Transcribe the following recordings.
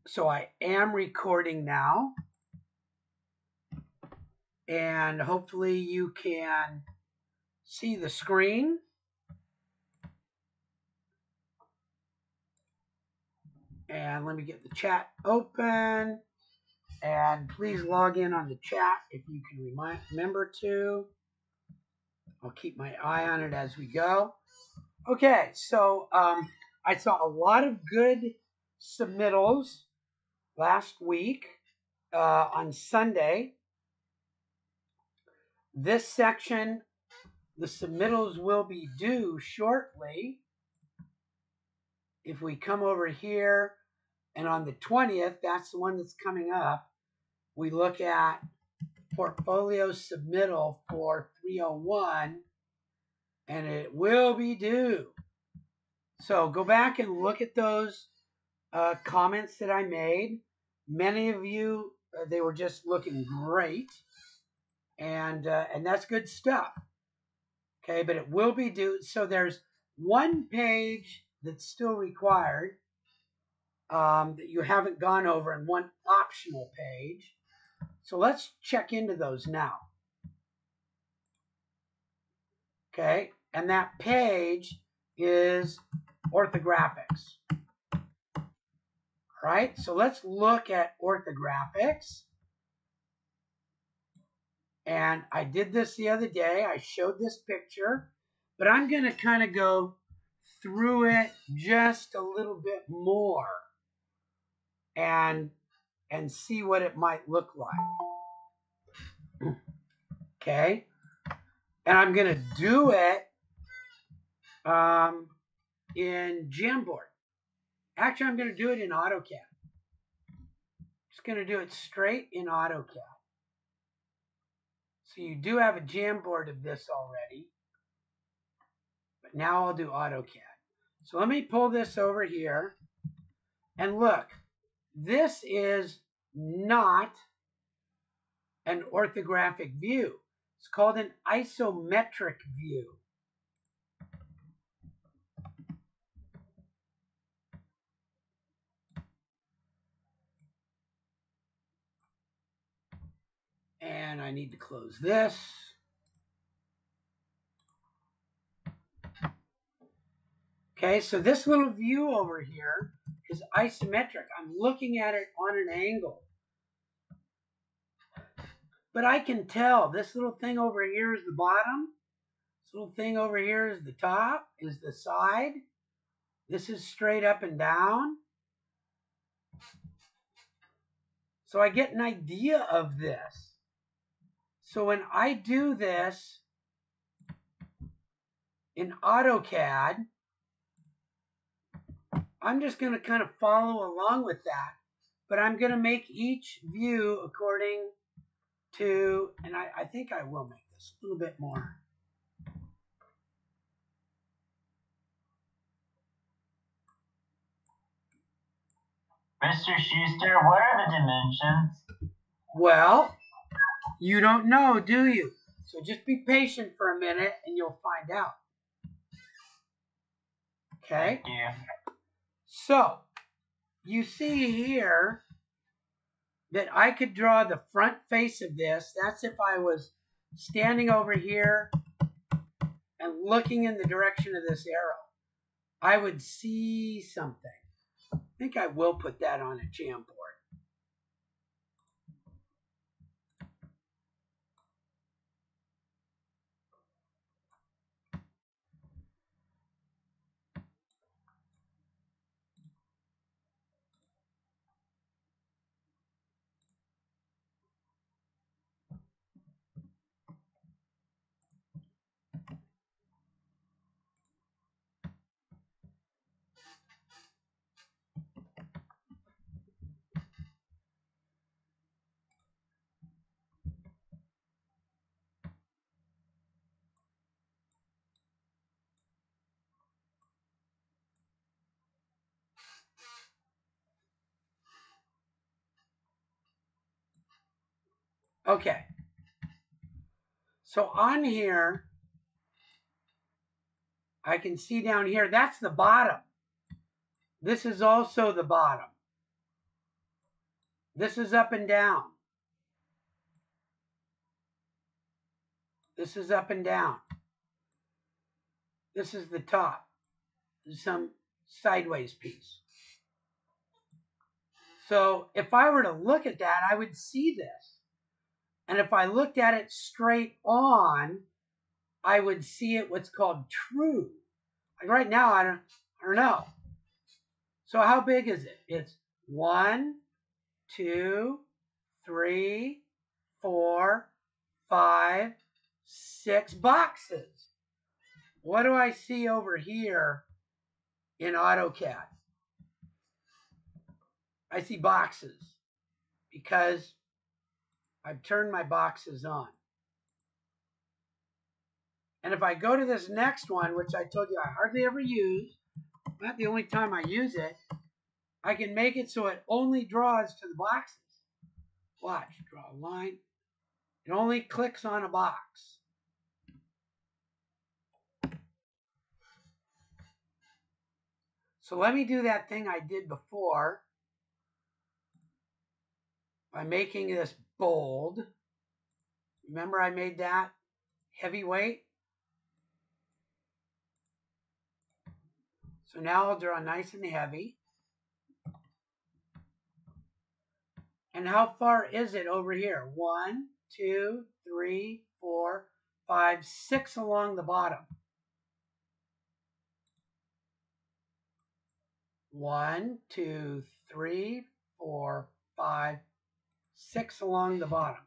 So I am recording now, and hopefully you can see the screen. And let me get the chat open. And please log in on the chat if you can remember to. I'll keep my eye on it as we go. Okay, so I saw a lot of good submittals last week on Sunday. This section, the submittals will be due shortly. If we come over here, and on the 20th, that's the one that's coming up, we look at portfolio submittal for 301, and it will be due. So go back and look at those comments that I made. Many of you, they were just looking great, and that's good stuff. Okay, but it will be due. So there's one page that's still required that you haven't gone over, and one optional page. So let's check into those now. Okay, and that page is orthographics. All right, so let's look at orthographics. And I did this the other day. I showed this picture, but I'm going to kind of go through it just a little bit more and see what it might look like. Okay, and I'm going to do it in Jamboard. Actually, I'm going to do it in AutoCAD. Just going to do it straight in AutoCAD. So you do have a Jamboard of this already, but now I'll do AutoCAD. So let me pull this over here, and look, this is not an orthographic view. It's called an isometric view. And I need to close this. Okay, so this little view over here is isometric. I'm looking at it on an angle. But I can tell this little thing over here is the bottom. This little thing over here is the top, is the side. This is straight up and down. So I get an idea of this. So when I do this in AutoCAD, I'm just going to kind of follow along with that. But I'm going to make each view according to, and I think I will make this a little bit more. Mr. Schuster, what are the dimensions? Well, you don't know, do you? So just be patient for a minute and you'll find out. Okay? Thank you. So, you see here that I could draw the front face of this. That's if I was standing over here and looking in the direction of this arrow. I would see something. I think I will put that on a Jamboard. Okay. So on here, I can see down here, that's the bottom. This is also the bottom. This is up and down. This is up and down. This is the top. This is some sideways piece. So if I were to look at that, I would see this. And if I looked at it straight on, I would see it what's called true. Like right now, I don't know. So how big is it? It's 1, 2, 3, 4, 5, 6 boxes. What do I see over here in AutoCAD? I see boxes because I've turned my boxes on. And if I go to this next one, which I told you I hardly ever use, not the only time I use it, I can make it so it only draws to the boxes. Watch, draw a line. It only clicks on a box. So let me do that thing I did before by making this bold. Remember I made that heavyweight? So now I'll draw nice and heavy. And how far is it over here? 1, 2, 3, 4, 5, 6 along the bottom. 1, 2, 3, 4, 5, 6 along the bottom.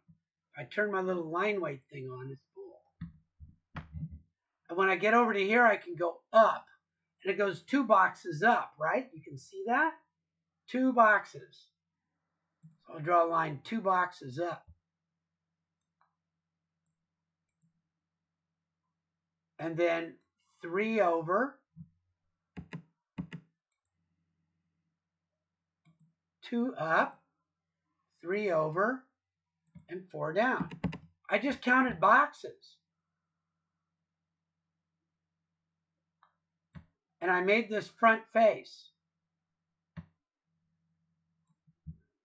I turn my little line weight thing on, it's full. And when I get over to here, I can go up. And it goes 2 boxes up, right? You can see that? 2 boxes. So I'll draw a line 2 boxes up. And then 3 over, 2 up, 3 over, and 4 down. I just counted boxes. And I made this front face.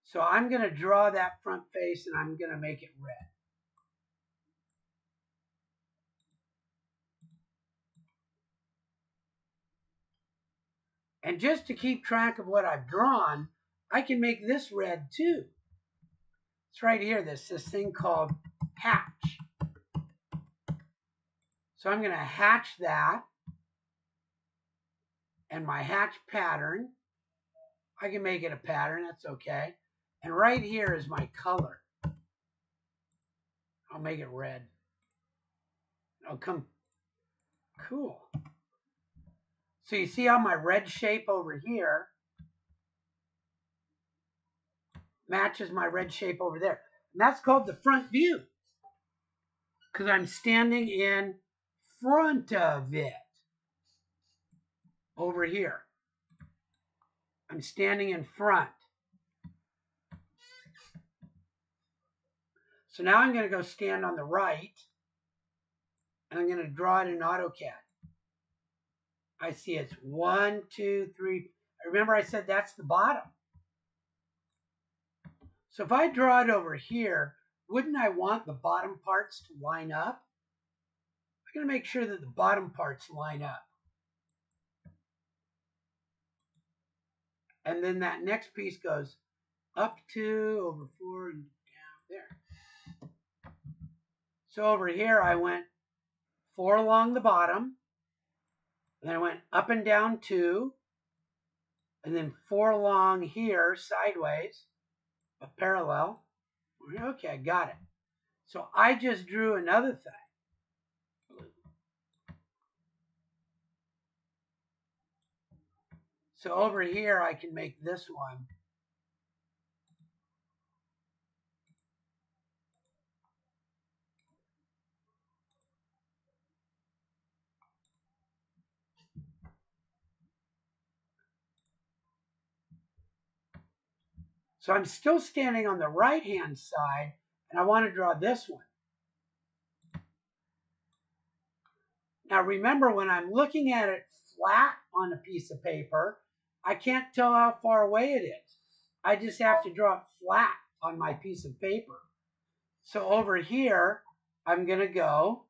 So I'm going to draw that front face and I'm going to make it red. And just to keep track of what I've drawn, I can make this red too. It's right here, this thing called hatch. So I'm going to hatch that. And my hatch pattern, I can make it a pattern, that's okay. And right here is my color. I'll make it red. It'll come cool. So you see how my red shape over here matches my red shape over there. And that's called the front view, because I'm standing in front of it over here. I'm standing in front. So now I'm going to go stand on the right, and I'm going to draw it in AutoCAD. I see it's 1, 2, 3. Remember I said that's the bottom. So if I draw it over here, wouldn't I want the bottom parts to line up? I'm going to make sure that the bottom parts line up. And then that next piece goes up 2, over 4, and down there. So over here I went 4 along the bottom, and then I went up and down 2, and then 4 along here sideways, a parallel. Okay, I got it. So I just drew another thing. So over here I can make this one. So I'm still standing on the right-hand side, and I want to draw this one. Now remember, when I'm looking at it flat on a piece of paper, I can't tell how far away it is. I just have to draw it flat on my piece of paper. So over here, I'm going to go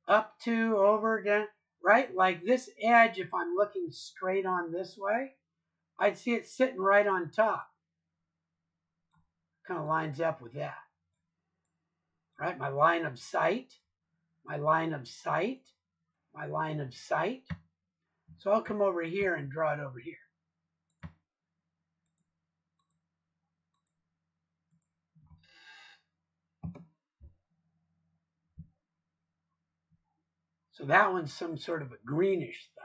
up to, over, down, right? Like this edge, if I'm looking straight on this way, I'd see it sitting right on top. Kind of lines up with that, right? My line of sight, my line of sight, my line of sight. So I'll come over here and draw it over here. So that one's some sort of a greenish thing.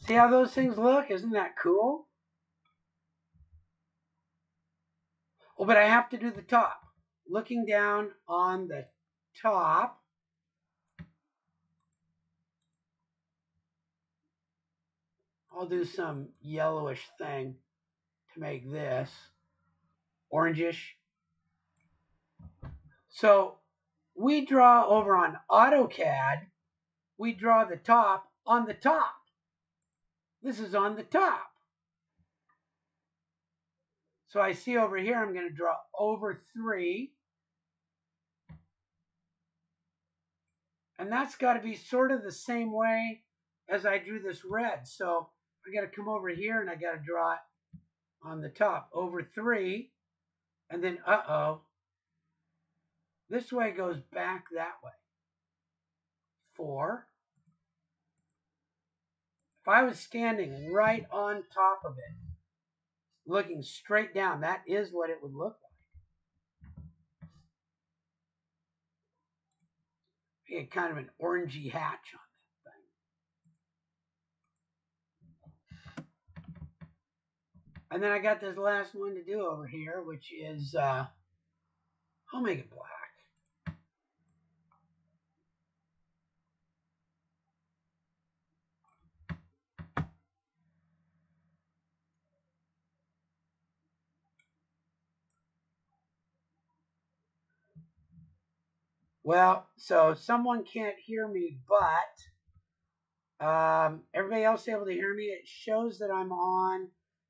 See how those things look? Isn't that cool? Oh, but I have to do the top. Looking down on the top, I'll do some yellowish thing to make this orangish. So we draw over on AutoCAD, we draw the top on the top. This is on the top. So I see over here, I'm going to draw over 3. And that's got to be sort of the same way as I drew this red. So I got to come over here and I got to draw it on the top. Over 3. And then, this way goes back that way. 4. If I was standing right on top of it, looking straight down, that is what it would look like. It had kind of an orangey hatch on that thing. And then I got this last one to do over here, which is, I'll make it black. Well, so someone can't hear me, but everybody else able to hear me? It shows that I'm on,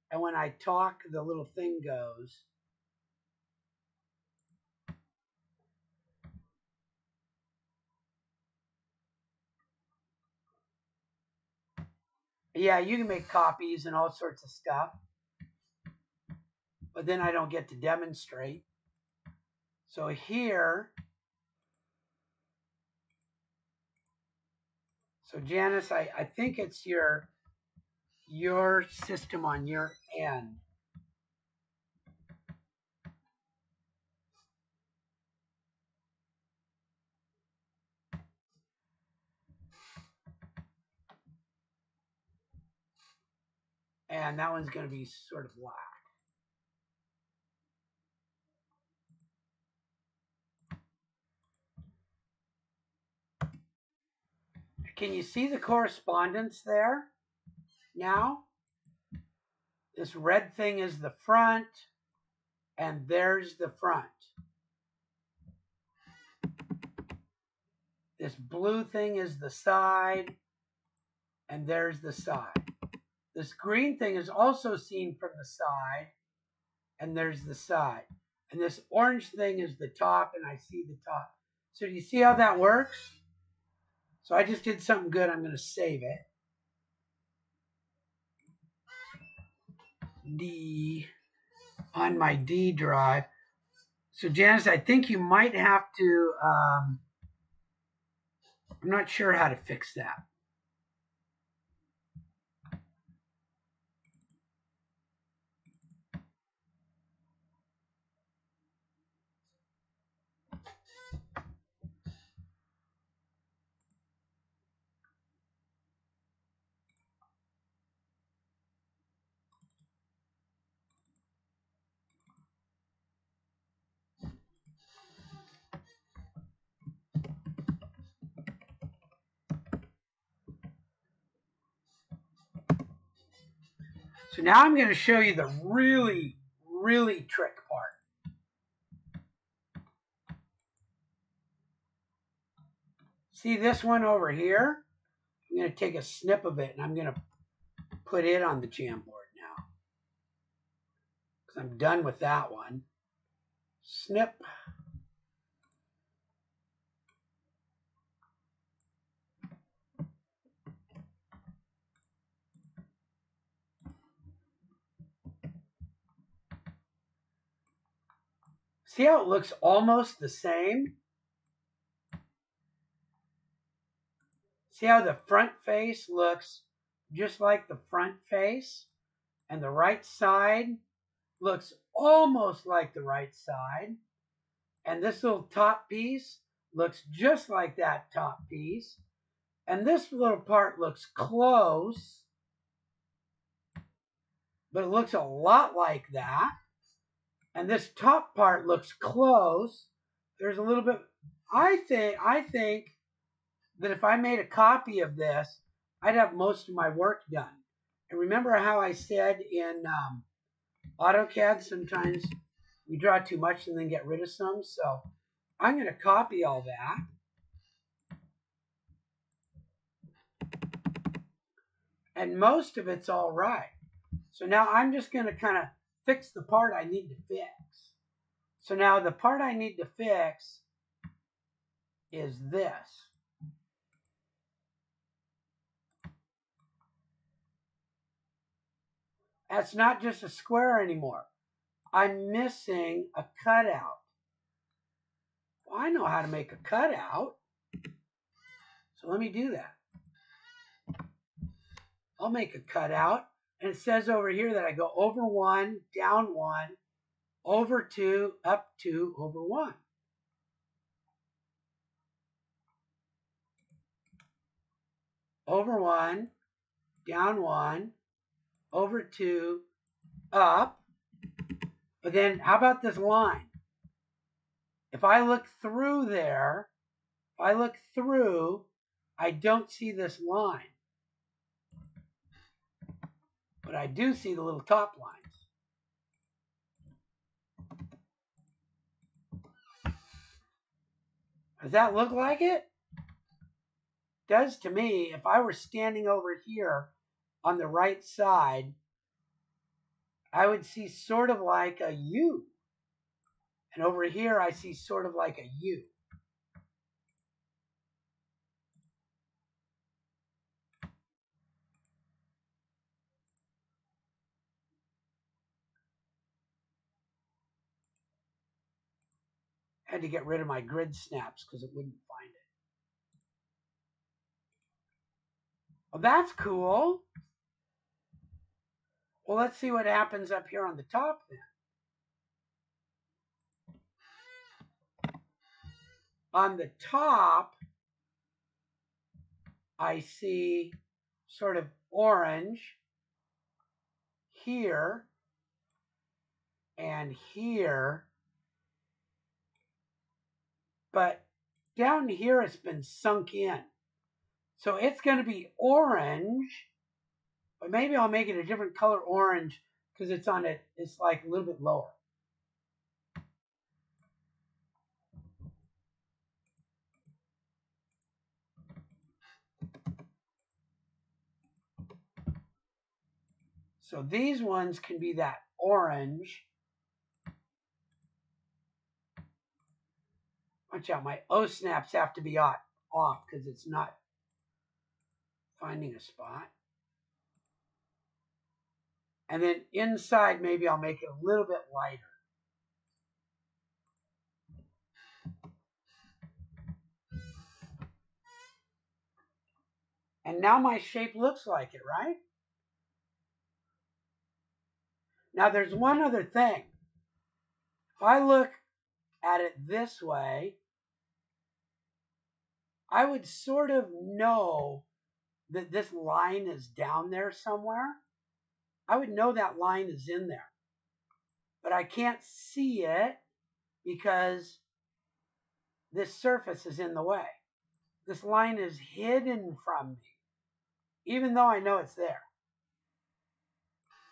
and when I talk, the little thing goes. Yeah, you can make copies and all sorts of stuff, but then I don't get to demonstrate. So here, so Janice, I think it's your system on your end. And that one's going to be sort of black. Can you see the correspondence there now? This red thing is the front, and there's the front. This blue thing is the side, and there's the side. This green thing is also seen from the side, and there's the side. And this orange thing is the top, and I see the top. So do you see how that works? So I just did something good. I'm going to save it. D on my D drive. So Janice, I think you might have to, I'm not sure how to fix that. So now I'm going to show you the really, really trick part. See this one over here? I'm going to take a snip of it and I'm going to put it on the Jamboard now. Because I'm done with that one. Snip. See how it looks almost the same? See how the front face looks just like the front face? And the right side looks almost like the right side. And this little top piece looks just like that top piece. And this little part looks close, but it looks a lot like that. And this top part looks close. There's a little bit. I think that if I made a copy of this, I'd have most of my work done. And remember how I said in AutoCAD sometimes we draw too much and then get rid of some. So I'm going to copy all that. And most of it's all right. So now I'm just going to kind of fix the part I need to fix. So now the part I need to fix is this. That's not just a square anymore. I'm missing a cutout. Well, I know how to make a cutout. So let me do that. I'll make a cutout. And it says over here that I go over 1, down 1, over 2, up 2, over 1. Over 1, down 1, over 2, up. But then how about this line? If I look through there, I don't see this line. But I do see the little top lines. Does that look like it? Does to me. If I were standing over here on the right side, I would see sort of like a U. And over here, I see sort of like a U. I had to get rid of my grid snaps because it wouldn't find it. Well, that's cool. Well, let's see what happens up here on the top then. On the top, I see sort of orange here and here. But down here it's been sunk in. So it's going to be orange, but maybe I'll make it a different color orange because it's on it. It's like a little bit lower. So these ones can be that orange. Watch out, my O snaps have to be off because it's not finding a spot. And then inside, maybe I'll make it a little bit lighter. And now my shape looks like it, right? Now there's one other thing. If I look at it this way, I would sort of know that this line is down there somewhere. I would know that line is in there. But I can't see it because this surface is in the way. This line is hidden from me, even though I know it's there.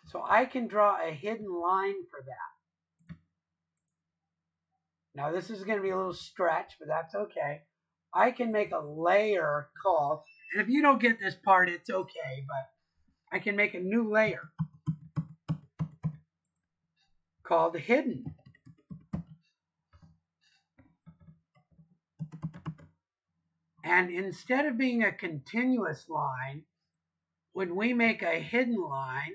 So I can draw a hidden line for that. Now this is going to be a little stretch, but that's okay. I can make a layer called, and if you don't get this part, it's okay, but I can make a new layer called hidden. And instead of being a continuous line, when we make a hidden line,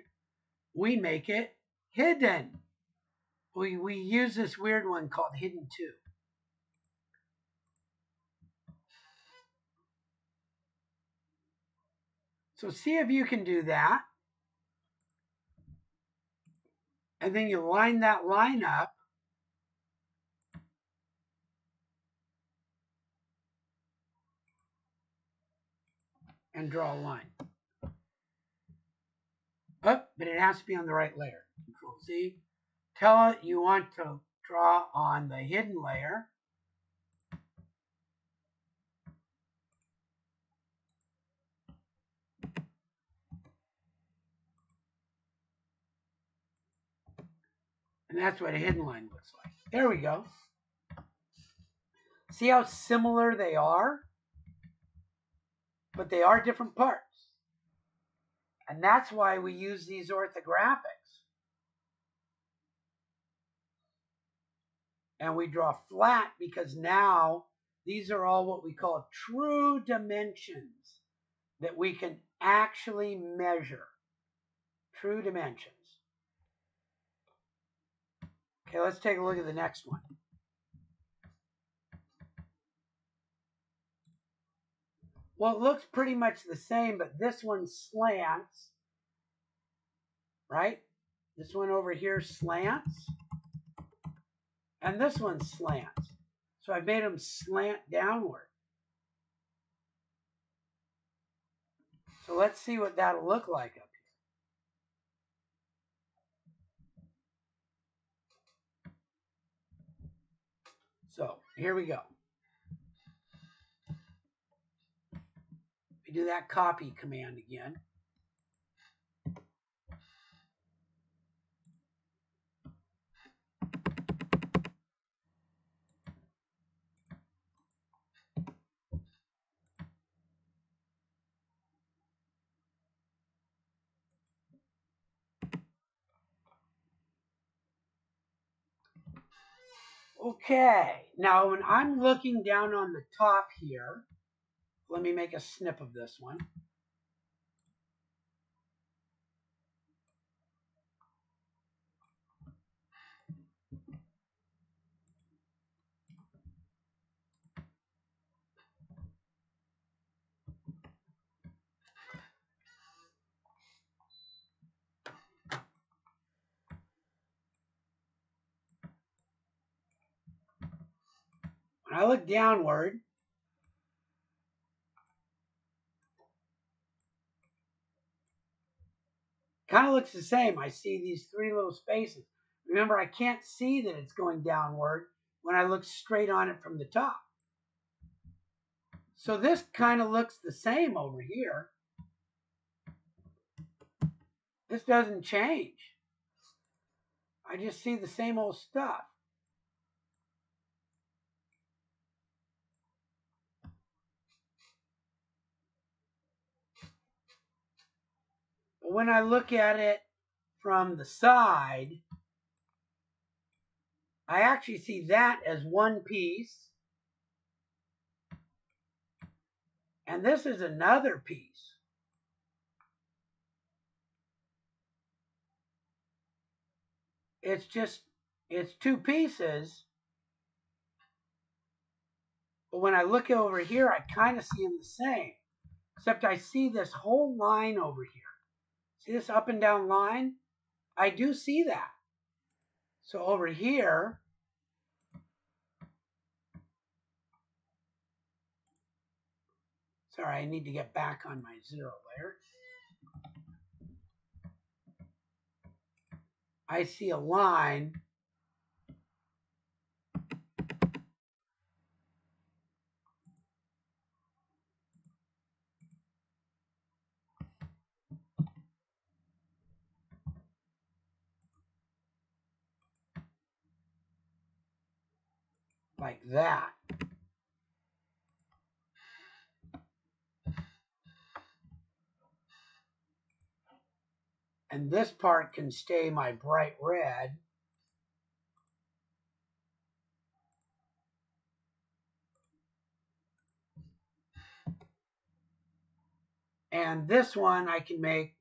we make it hidden. We use this weird one called hidden 2. So see if you can do that. And then you line that line up. And draw a line. Oh, but it has to be on the right layer. Control Z. Tell it you want to draw on the hidden layer. And that's what a hidden line looks like. There we go. See how similar they are? But they are different parts. And that's why we use these orthographics. And we draw flat because now these are all what we call true dimensions that we can actually measure. True dimensions. Okay, let's take a look at the next one. Well, it looks pretty much the same, but this one slants, right? This one over here slants, and this one slants. So I've made them slant downward. So let's see what that'll look like up here. So here we go. We do that copy command again. Okay, now when I'm looking down on the top here, let me make a snip of this one. When I look downward, kind of looks the same. I see these 3 little spaces. Remember, I can't see that it's going downward when I look straight on it from the top. So this kind of looks the same over here. This doesn't change. I just see the same old stuff. But when I look at it from the side, I actually see that as one piece. And this is another piece. It's 2 pieces. But when I look over here, I kind of see them the same. Except I see this whole line over here. See this up and down line? I do see that. So over here, sorry, I need to get back on my 0 layer. I see a line like that. And this part can stay my bright red. And this one I can make,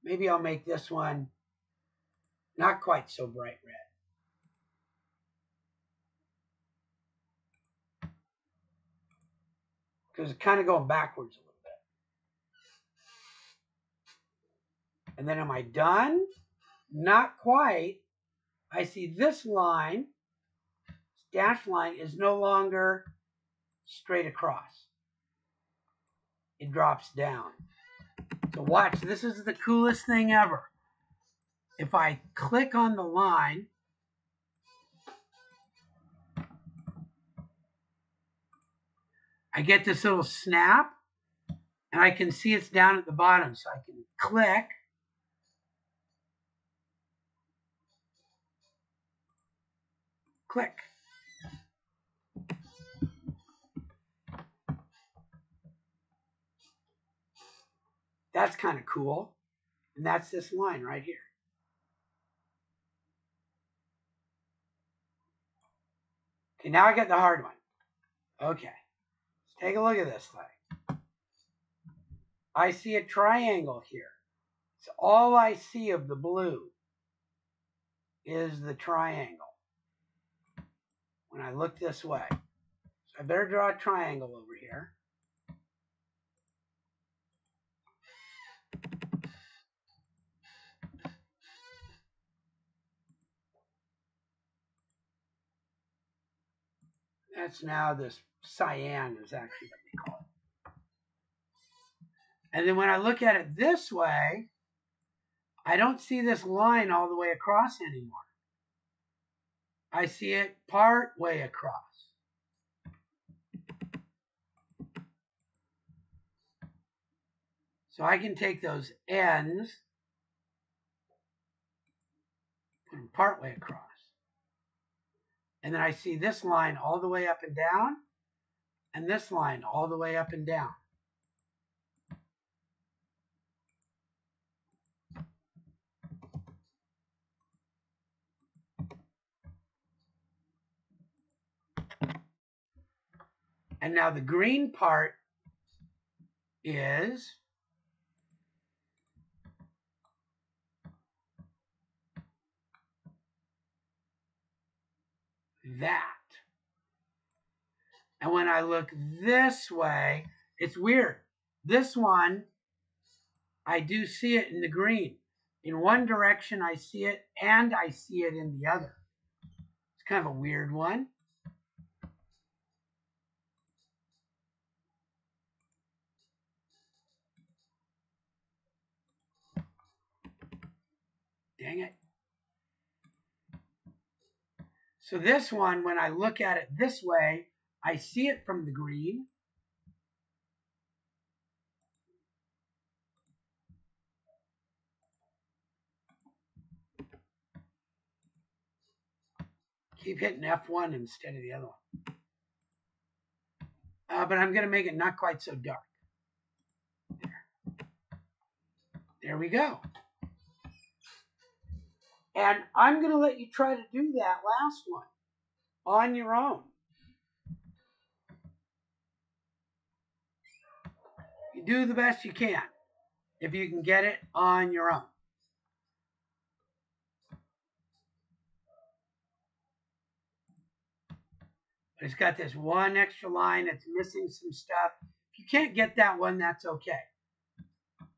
maybe I'll make this one not quite so bright red. Because it's kind of going backwards a little bit. And then am I done? Not quite. I see this line, dashed line, is no longer straight across. It drops down. So watch, this is the coolest thing ever. If I click on the line, I get this little snap, and I can see it's down at the bottom. So I can click, click. That's kind of cool. And that's this line right here. Okay, now I get the hard one. Okay, let's take a look at this thing. I see a triangle here. So all I see of the blue is the triangle when I look this way. So I better draw a triangle over here. That's now this cyan is actually what they call it. And then when I look at it this way, I don't see this line all the way across anymore. I see it part way across. So I can take those ends, put them part way across. And then I see this line all the way up and down, and this line all the way up and down. And now the green part is that. And when I look this way, it's weird. This one, I do see it in the green. In one direction, I see it, and I see it in the other. It's kind of a weird one. Dang it. So this one, when I look at it this way, I see it from the green. Keep hitting F1 instead of the other one. But I'm going to make it not quite so dark. There we go. And I'm going to let you try to do that last one on your own. You do the best you can if you can get it on your own. But it's got this one extra line that's missing some stuff. If you can't get that one, that's okay.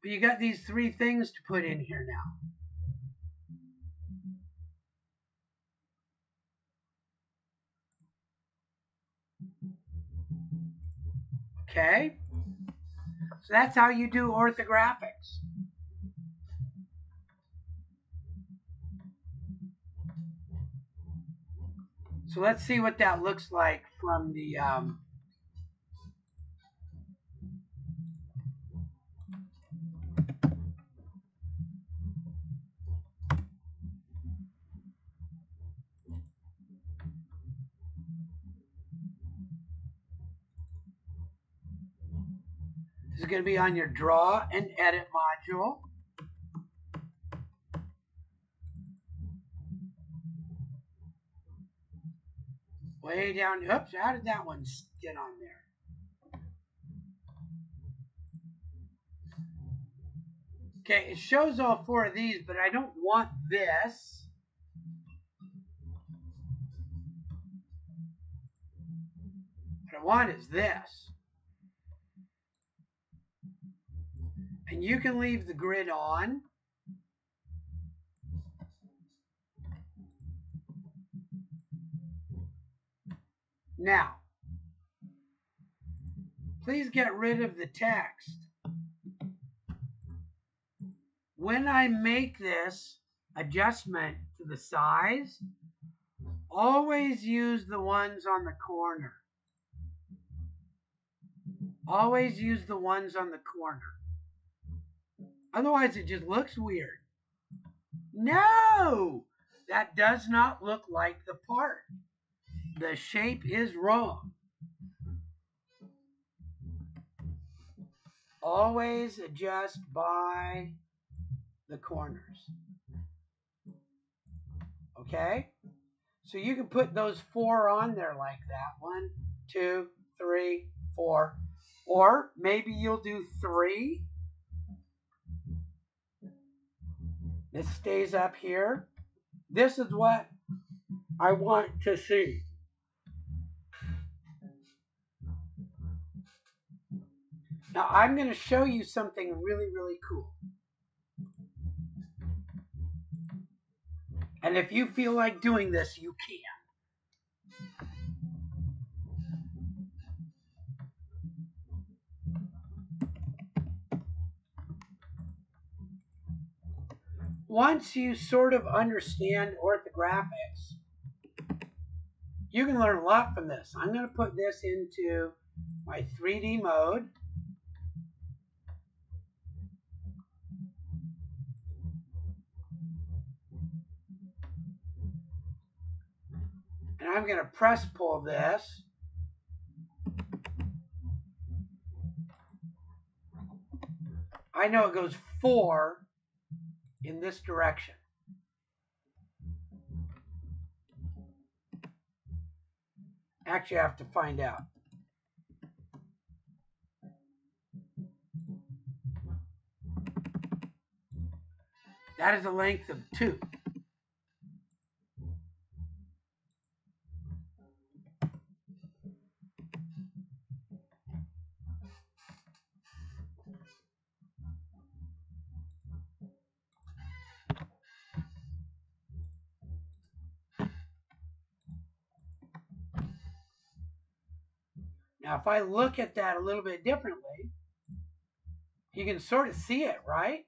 But you got these three things to put in here now. Okay? So that's how you do orthographics. So let's see what that looks like from the this is going to be on your draw and edit module. way down. Oops, how did that one get on there? Okay, it shows all 4 of these, but I don't want this. What I want is this. And you can leave the grid on. Now, please get rid of the text. When I make this adjustment to the size, always use the ones on the corner. Always use the ones on the corner. Otherwise, it just looks weird. No! That does not look like the part. The shape is wrong. Always adjust by the corners. Okay? So you can put those 4 on there like that. 1, 2, 3, 4. Or maybe you'll do 3. This stays up here. This is what I want to see. Now I'm going to show you something really, really cool. And if you feel like doing this, you can. Once you sort of understand orthographics, you can learn a lot from this. I'm going to put this into my 3D mode. And I'm going to press pull this. I know it goes 4 in this direction. Actually, I have to find out. That is a length of 2. Now, if I look at that a little bit differently, you can sort of see it, right?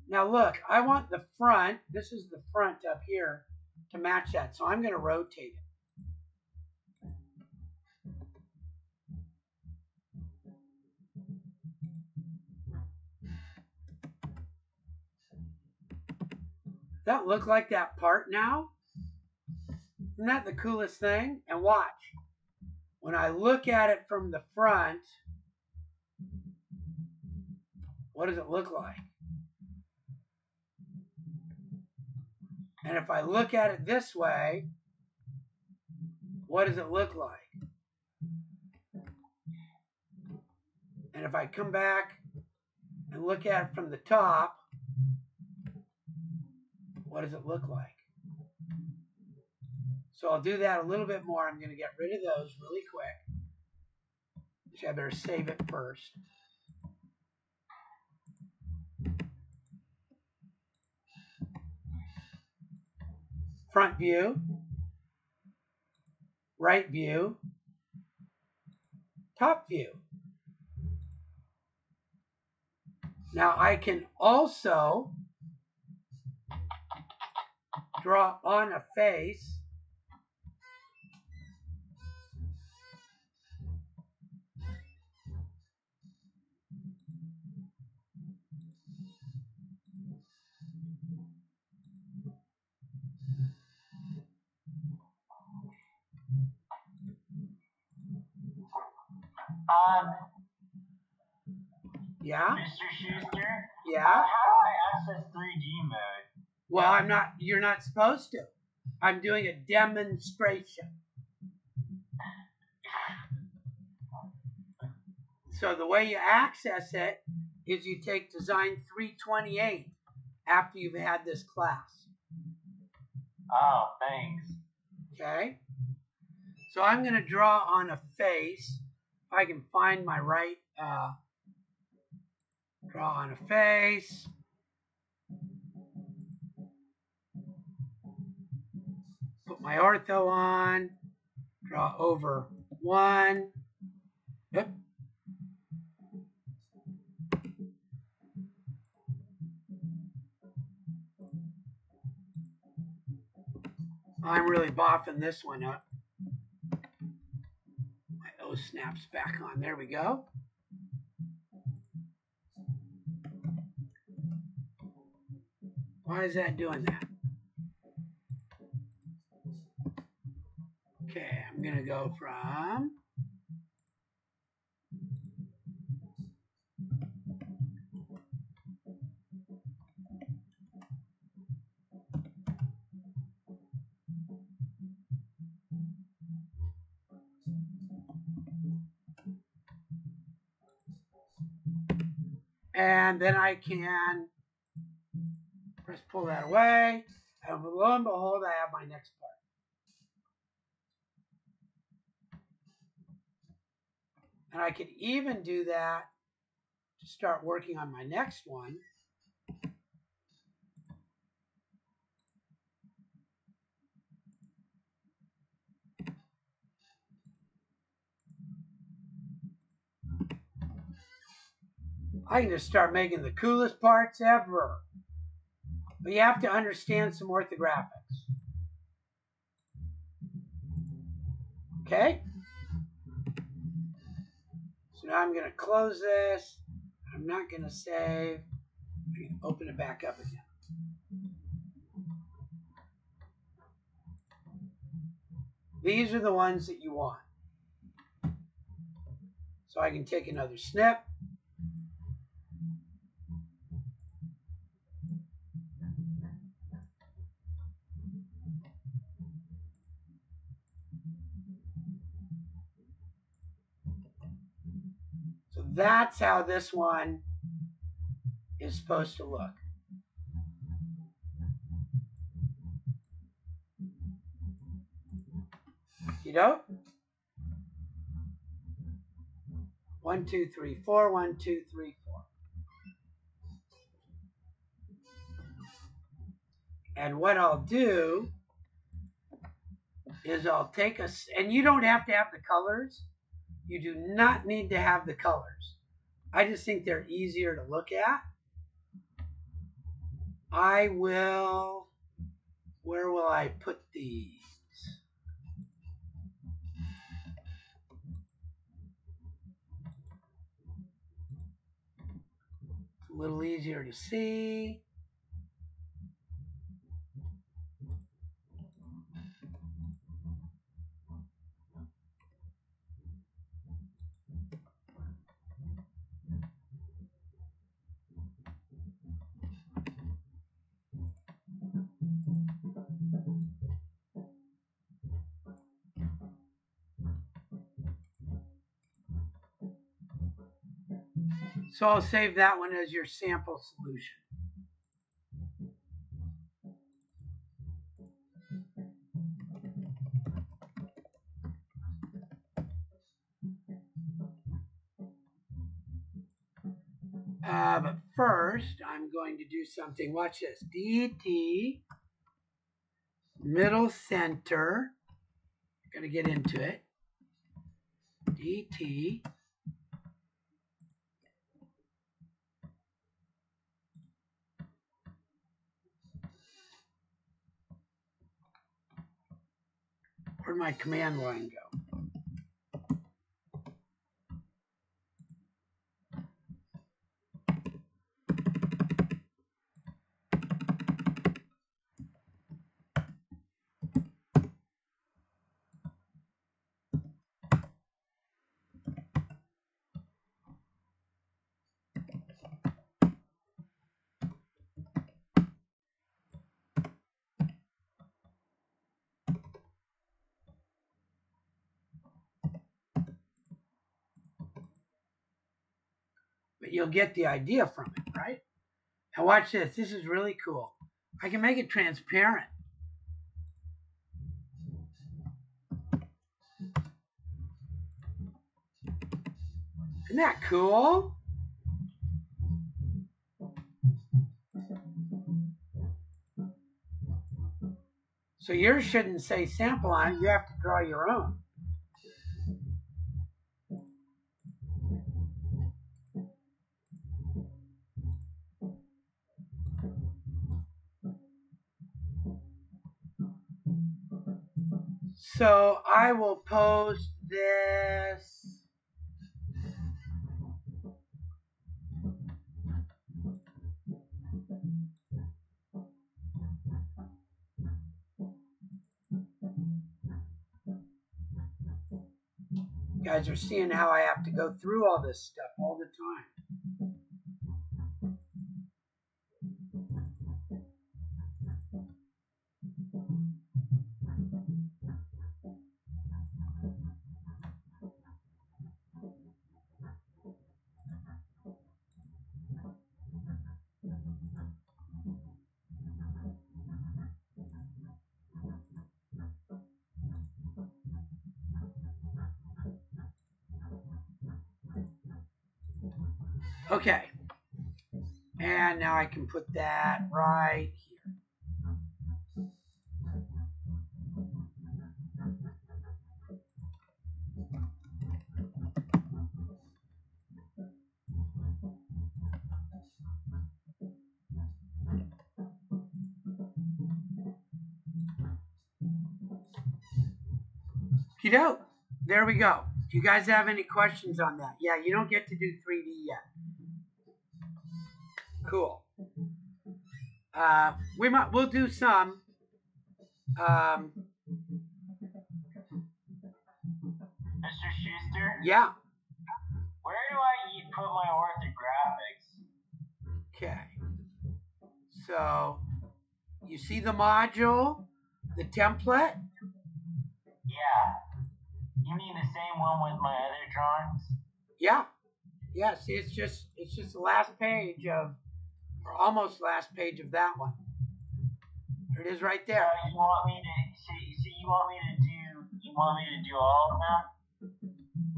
Now, look, I want the front. This is the front up here to match that. So I'm going to rotate it. Does that look like that part now? Isn't that the coolest thing? And watch. When I look at it from the front, what does it look like? And if I look at it this way, what does it look like? And if I come back and look at it from the top, what does it look like? So I'll do that a little bit more. I'm going to get rid of those really quick. Actually, I better save it first. Front view, right view, top view. Now I can also draw on a face. Yeah? Mr. Schuster? Yeah? How do I access 3D mode? Well, you're not supposed to. I'm doing a demonstration. So the way you access it is you take design 328 after you've had this class. Oh, thanks. Okay? So I'm going to draw on a face. If I can find my right, draw on a face. Put my ortho on. Draw over one. Yep. I'm really boffing this one up. My O snaps back on. There we go. Why is that doing that? Okay, I'm going to go from and then I can press pull that away, and lo and behold, I have my next part. And I could even do that to start working on my next one. I can just start making the coolest parts ever. But you have to understand some orthographics. Okay? So now I'm going to close this. I'm not going to save. I'm going to open it back up again. These are the ones that you want. So I can take another snip. So that's how this one is supposed to look. You know? 1, 2, 3, 4. 1, 2, 3, 4. And what I'll do is I'll take a, and you don't have to have the colors. You do not need to have the colors. I just think they're easier to look at. I will, where will I put these? It's a little easier to see. So I'll save that one as your sample solution. But first, I'm going to do something. Watch this. DT, middle center. Got to get into it. DT. Where'd my command line go? but you'll get the idea from it, right? Now watch this. This is really cool. I can make it transparent. Isn't that cool? So yours shouldn't say sample on it. You have to draw your own. So I will post this. You guys are seeing how I have to go through all this stuff all the time. Okay. And now I can put that right here. Kiddo, there we go. Do you guys have any questions on that? Yeah, you don't get to do 3D yet. Cool. We'll do some. Mr. Schuster? Yeah. Where do I put my orthographics? Okay. So you see the module, the template? Yeah. You mean the same one with my other drawings? Yeah. Yeah, see it's just the last page of, or almost last page of that one. There it is right there. So you want me to do all of them?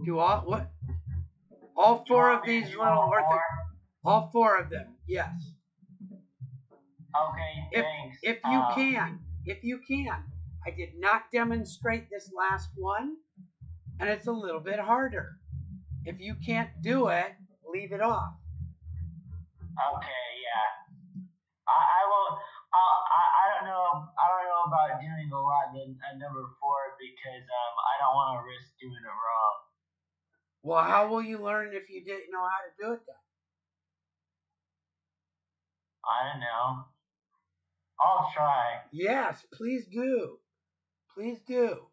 Do all what? All four of these little all four of them, yes. Okay, thanks. If you can. I did not demonstrate this last one, and it's a little bit harder. If you can't do it, leave it off. Okay, yeah. I will. I don't know about doing a lot at number 4 because I don't want to risk doing it wrong. Well, how will you learn if you didn't know how to do it then? I don't know. I'll try. Yes, please do. Please do.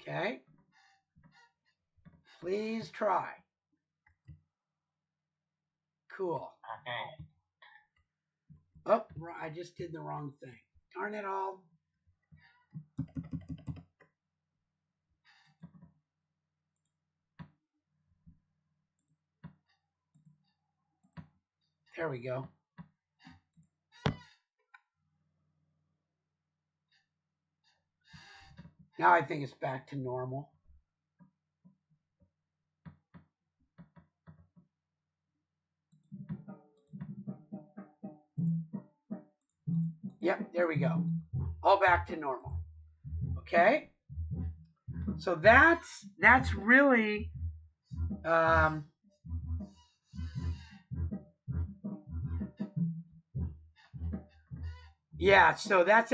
Okay? Please try. Cool. Okay. Oh, I just did the wrong thing. Darn it all. There we go. Now I think it's back to normal. Yep, there we go. All back to normal. Okay? So that's really yeah, so that's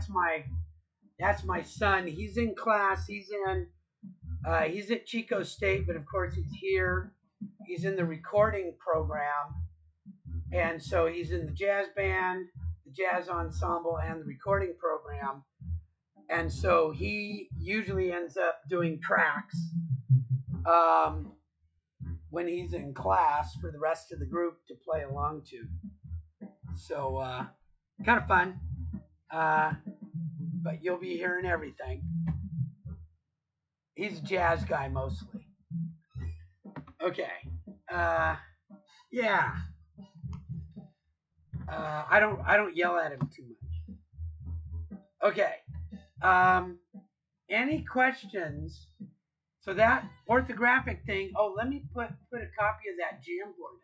my son. He's in class. He's at Chico State, but of course he's here. He's in the recording program. And so he's in the jazz band, the jazz ensemble, and the recording program. And so he usually ends up doing tracks when he's in class for the rest of the group to play along to. So kind of fun. But you'll be hearing everything. He's a jazz guy mostly. Okay. Yeah. I don't yell at him too much. Okay. Any questions? So that orthographic thing. Oh, let me put a copy of that Jamboard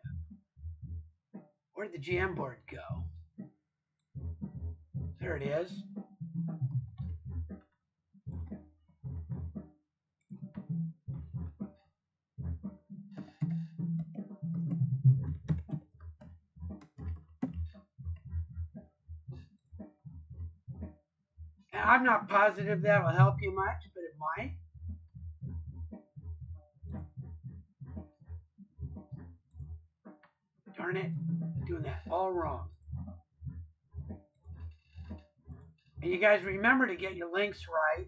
up. Where'd the Jamboard go? There it is. I'm not positive that'll help you much, but it might. Darn it, I'm doing that all wrong. And you guys remember to get your links right.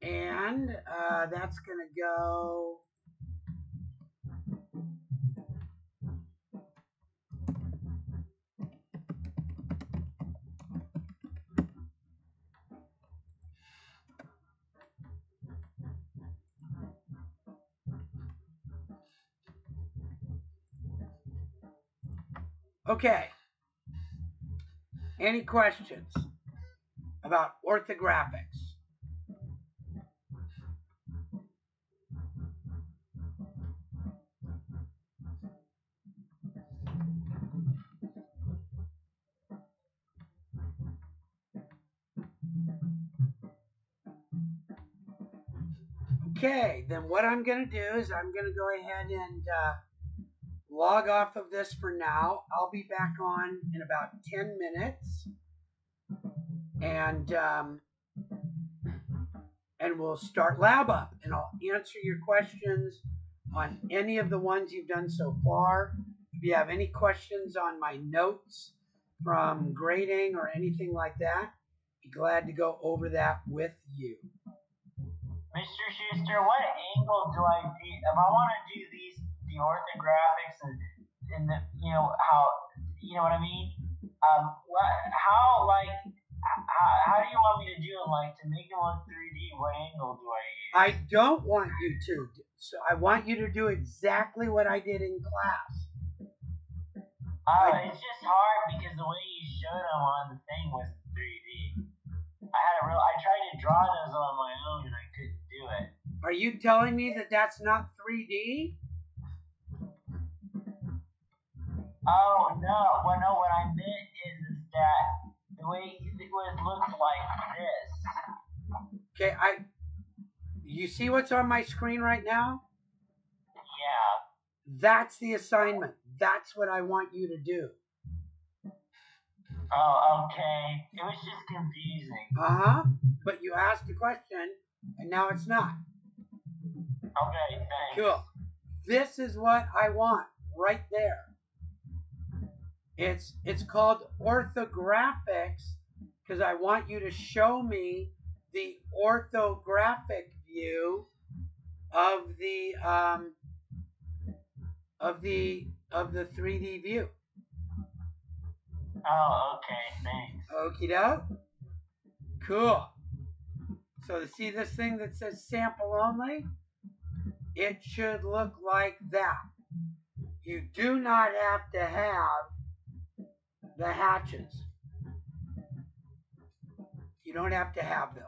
And that's going to go. Okay. Any questions about orthographics? Okay, then what I'm going to do is I'm going to go ahead and log off of this for now. I'll be back on in about 10 minutes. And we'll start Lab Up, and I'll answer your questions on any of the ones you've done so far. If you have any questions on my notes from grading or anything like that, be glad to go over that with you. Mr. Schuster, what angle do I do if I want to do the orthographics and the how what I mean? How do you want me to do them? Like to make them look 3D, what angle do I use? I don't want you to. So I want you to do exactly what I did in class. It's just hard because the way you showed them on the thing wasn't 3D. I tried to draw those on my own and I couldn't do it. Are you telling me that that's not 3D? Oh no! Well, no. What I meant is that the way it looks like this. Okay, you see what's on my screen right now? Yeah. That's the assignment. That's what I want you to do. Oh, okay. It was just confusing. But you asked a question, and now it's not. Okay, thanks. Cool. This is what I want right there. It's called orthographics because I want you to show me the orthographic view of the 3D view. Oh, okay, thanks. Okie doke. Cool. So to see this thing that says sample only, it should look like that. You do not have to have the hatches. You don't have to have those.